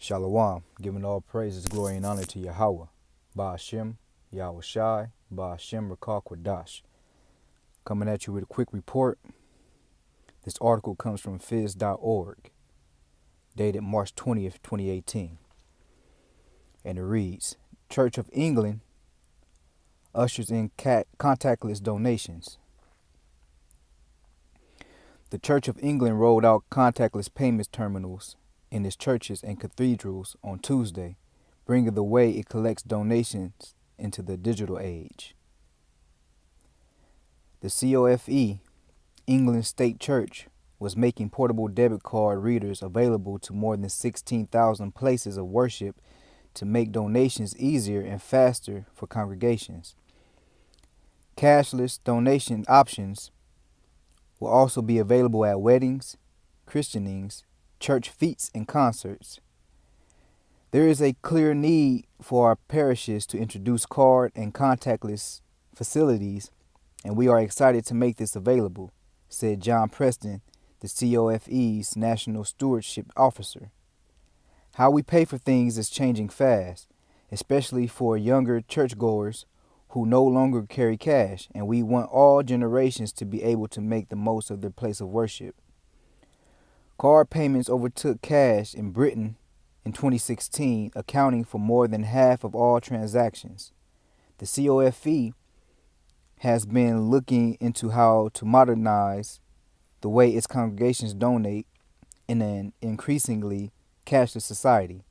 Shalom, giving all praises, glory, and honor to Yahweh, Ba'ashem, Yahweh Shai, Ba'ashem Rakah Kwadash. Coming at you with a quick report. This article comes from phys.org, dated March 20th, 2018. And it reads, Church of England ushers in contactless donations. The Church of England rolled out contactless payments terminals in its churches and cathedrals on Tuesday, bringing the way it collects donations into the digital age. The COFE, England State Church, was making portable debit card readers available to more than 16,000 places of worship to make donations easier and faster for congregations. Cashless donation options will also be available at weddings, christenings, church fetes, and concerts. There is a clear need for our parishes to introduce card and contactless facilities, and we are excited to make this available, said John Preston, the COFE's National Stewardship Officer. How we pay for things is changing fast, especially for younger churchgoers who no longer carry cash, and we want all generations to be able to make the most of their place of worship. Card payments overtook cash in Britain in 2016, accounting for more than half of all transactions. The COFE has been looking into how to modernize the way its congregations donate in an increasingly cashless society.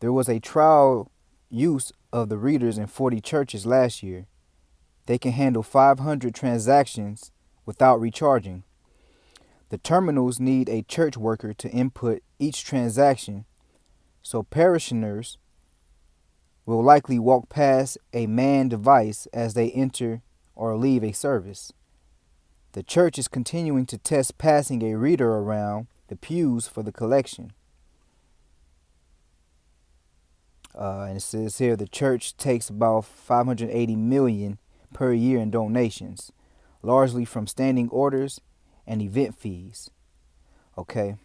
There was a trial use of the readers in 40 churches last year. They can handle 500 transactions without recharging. The terminals need a church worker to input each transaction, so parishioners will likely walk past a manned device as they enter or leave a service. The church is continuing to test passing a reader around the pews for the collection. And it says here the church takes about $580 million per year in donations, largely from standing orders and event fees. Okay,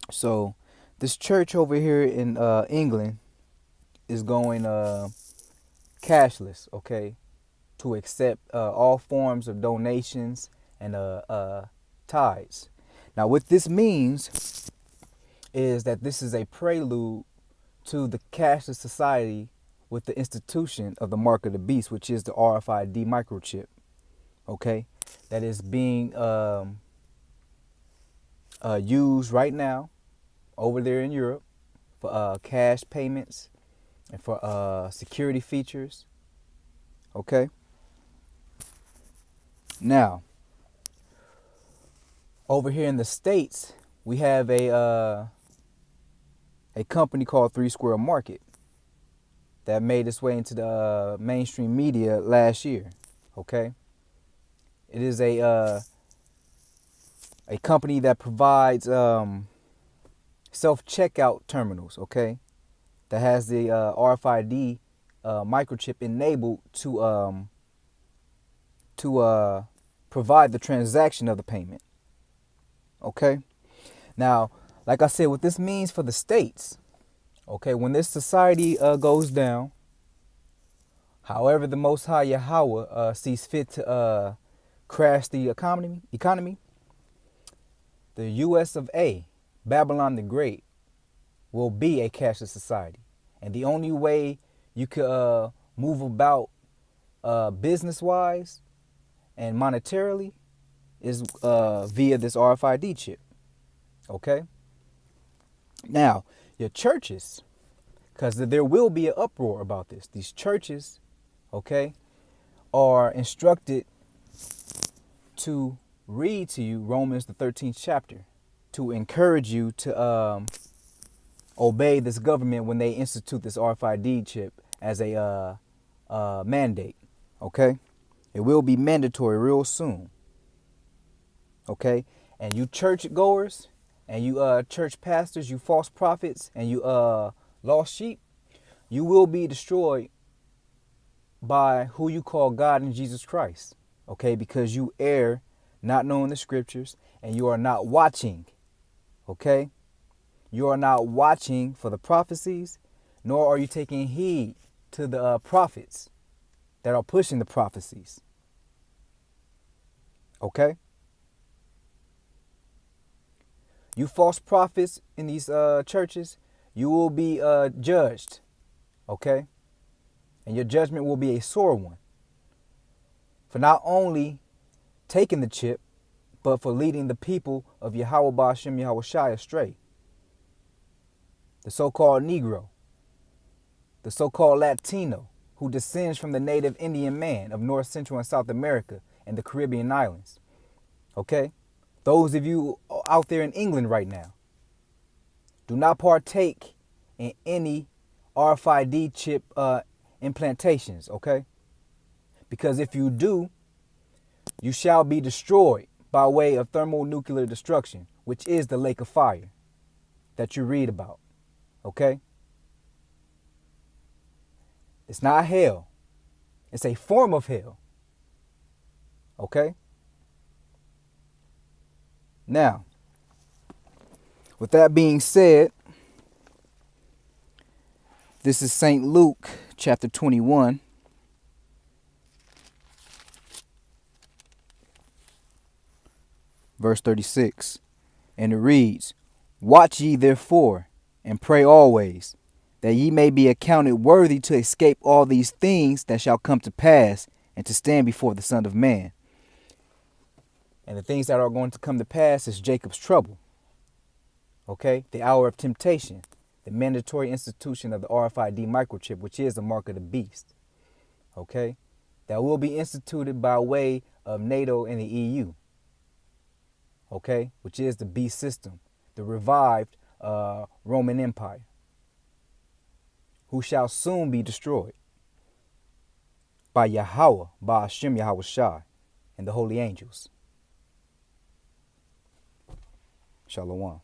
so this church over here in England is going cashless, okay, to accept all forms of donations and tithes. Now, what this means is that this is a prelude to the cashless society with the institution of the mark of the beast, which is the RFID microchip, okay, that is being used right now over there in Europe for cash payments and for security features, okay. Now, over here in the States, we have a company called 3 Square Market that made its way into the mainstream media last year, okay. It is a company that provides self-checkout terminals, okay, that has the RFID microchip enabled to provide the transaction of the payment, okay. Now, like I said, what this means for the states, okay, when this society goes down, however the Most High Yahweh sees fit to crash the economy, the US of A, Babylon the Great, will be a cashless society. And the only way you could move about business-wise and monetarily is via this RFID chip, okay? Now, your churches, because there will be an uproar about this. These churches, okay, are instructed to read to you Romans the 13th chapter to encourage you to obey this government when they institute this RFID chip as a mandate, okay? It will be mandatory real soon, okay? And you church goers and you church pastors, you false prophets, and you lost sheep, you will be destroyed by who you call God and Jesus Christ, okay? Because you err not knowing the scriptures and you are not watching, okay? You are not watching for the prophecies, nor are you taking heed to the prophets that are pushing the prophecies. Okay? You false prophets in these churches, you will be judged. Okay? And your judgment will be a sore one. For not only taking the chip, but for leading the people of Yahweh Ba'ashem Yahweh Shai astray. The so-called Negro, the so-called Latino, who descends from the native Indian man of North, Central, and South America and the Caribbean islands. Okay? Those of you out there in England right now, do not partake in any RFID chip implantations, okay? Because if you do, you shall be destroyed by way of thermonuclear destruction, which is the lake of fire that you read about, okay? It's not hell. It's a form of hell, okay? Now, with that being said, this is St. Luke chapter 21. Verse 36. And it reads, Watch ye therefore, and pray always, that ye may be accounted worthy to escape all these things that shall come to pass, and to stand before the Son of Man. And the things that are going to come to pass is Jacob's trouble. Okay? The hour of temptation. The mandatory institution of the RFID microchip, which is the mark of the beast. Okay? That will be instituted by way of NATO and the EU. Okay? Which is the beast system. The revived Roman Empire. Who shall soon be destroyed by Yahweh, by Hashem Yahweh Shai, and the holy angels. Shalom.